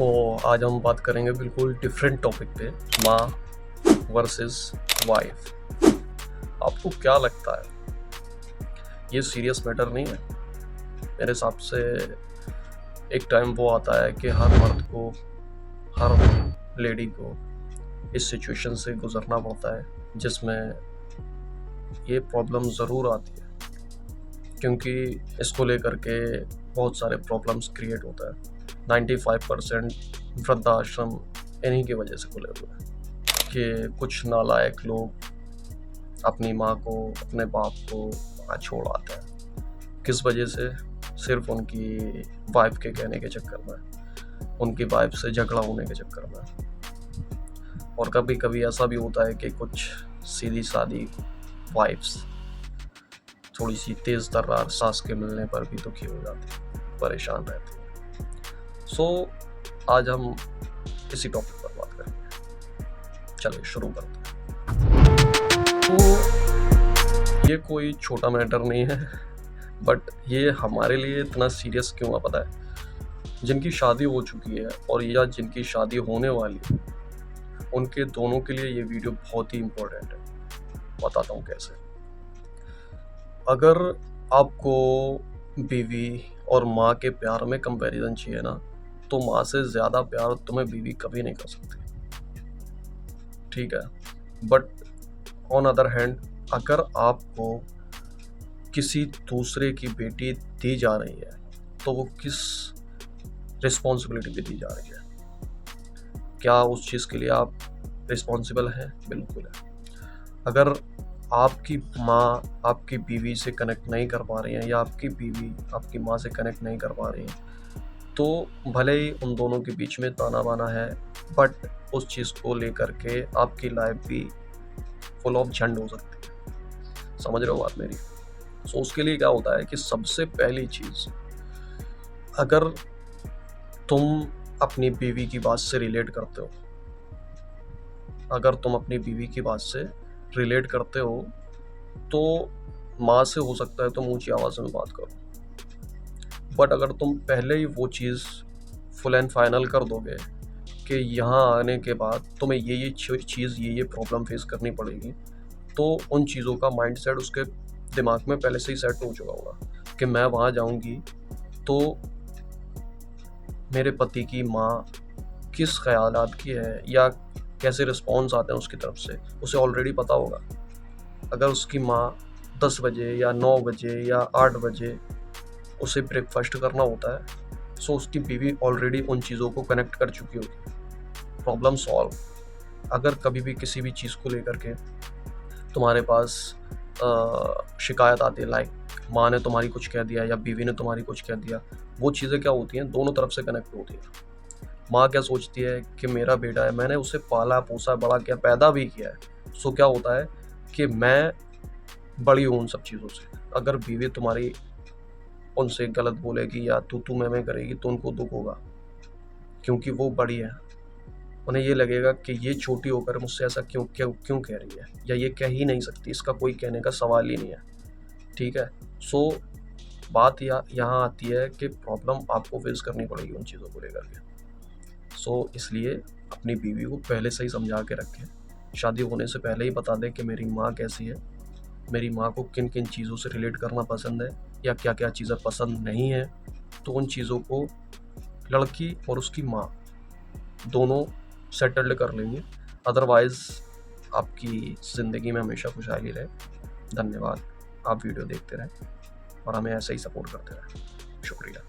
सो आज हम बात करेंगे बिल्कुल डिफरेंट टॉपिक पे, माँ वर्सेस वाइफ। आपको क्या लगता है ये सीरियस मैटर नहीं है? मेरे हिसाब से एक टाइम वो आता है कि हर मर्द को, हर लेडी को इस सिचुएशन से गुजरना पड़ता है जिसमें ये प्रॉब्लम ज़रूर आती है, क्योंकि इसको लेकर के बहुत सारे प्रॉब्लम्स क्रिएट होता है। 95% वृद्धाश्रम इन्हीं की वजह से खुले हुए हैं कि कुछ नालायक लोग अपनी माँ को, अपने बाप को वहाँ छोड़ आते हैं। किस वजह से? सिर्फ उनकी वाइफ के कहने के चक्कर में, उनकी वाइफ से झगड़ा होने के चक्कर में। और कभी कभी ऐसा भी होता है कि कुछ सीधी सादी वाइफ्स थोड़ी सी तेज़ तर्रार सास के मिलने पर भी दुखी हो जाती है, परेशान रहती है। सो आज हम इसी टॉपिक पर बात करेंगे। चलिए शुरू करते हैं। तो ये कोई छोटा मैटर नहीं है, बट ये हमारे लिए इतना सीरियस क्यों है पता है? जिनकी शादी हो चुकी है और या जिनकी शादी होने वाली है, उनके दोनों के लिए ये वीडियो बहुत ही इम्पोर्टेंट है। बताता हूँ कैसे। अगर आपको बीवी और माँ के प्यार में कंपैरिजन चाहिए ना, तो माँ से ज़्यादा प्यार तुम्हें बीवी कभी नहीं कर सकती, ठीक है? बट ऑन अदर हैंड, अगर आपको किसी दूसरे की बेटी दी जा रही है तो वो किस रिस्पॉन्सिबिलिटी पे दी जा रही है? क्या उस चीज़ के लिए आप रिस्पॉन्सिबल हैं? बिल्कुल है। अगर आपकी माँ आपकी बीवी से कनेक्ट नहीं कर पा रही है या आपकी बीवी आपकी माँ से कनेक्ट नहीं कर पा रही है, तो भले ही उन दोनों के बीच में ताना बाना है, बट उस चीज़ को लेकर के आपकी लाइफ भी फुल ऑफ झंड हो सकती है। समझ रहे हो बात मेरी? सो उसके लिए क्या होता है कि सबसे पहली चीज़, अगर तुम अपनी बीवी की बात से रिलेट करते हो, अगर तुम अपनी बीवी की बात से रिलेट करते हो तो माँ से हो सकता है तुम ऊंची आवाज़ में बात करो, बट अगर तुम पहले ही वो चीज़ फुल एंड फाइनल कर दोगे कि यहाँ आने के बाद तुम्हें ये चीज़ ये प्रॉब्लम फेस करनी पड़ेगी, तो उन चीज़ों का माइंडसेट उसके दिमाग में पहले से ही सेट हो चुका होगा कि मैं वहाँ जाऊँगी तो मेरे पति की माँ किस ख्यालात की है या कैसे रिस्पॉन्स आते हैं उसकी तरफ से, उसे ऑलरेडी पता होगा। अगर उसकी माँ 10 बजे या 9 बजे या 8 बजे उसे ब्रेकफास्ट करना होता है, सो उसकी बीवी ऑलरेडी उन चीज़ों को कनेक्ट कर चुकी होगी। Problem solve. अगर कभी भी किसी भी चीज़ को लेकर के तुम्हारे पास शिकायत आती है, लाइक माँ ने तुम्हारी कुछ कह दिया या बीवी ने तुम्हारी कुछ कह दिया, वो चीज़ें क्या होती हैं, दोनों तरफ से कनेक्ट होती हैं। माँ क्या सोचती है कि मेरा बेटा है, मैंने उसे पाला पोसा बड़ा किया, पैदा भी किया है, सो क्या होता है कि मैं बड़ी हूँ उन सब चीज़ों से। अगर बीवी तुम्हारी उनसे गलत बोलेगी या तू मैं करेगी तो उनको दुख होगा, क्योंकि वो बड़ी है। उन्हें ये लगेगा कि ये छोटी होकर मुझसे ऐसा क्यों कह रही है, या ये कह ही नहीं सकती, इसका कोई कहने का सवाल ही नहीं है, ठीक है? सो बात यहाँ आती है कि प्रॉब्लम आपको फेस करनी पड़ेगी उन चीज़ों को लेकर के। सो इसलिए अपनी बीवी को पहले से ही समझा के रखें, शादी होने से पहले ही बता दें कि मेरी माँ कैसी है, मेरी माँ को किन किन चीज़ों से रिलेट करना पसंद है या क्या क्या चीज़ें पसंद नहीं है, तो उन चीज़ों को लड़की और उसकी माँ दोनों सेटल्ड कर लेंगे। अदरवाइज़ आपकी ज़िंदगी में हमेशा खुशहाली रहे। धन्यवाद। आप वीडियो देखते रहें और हमें ऐसे ही सपोर्ट करते रहें। शुक्रिया।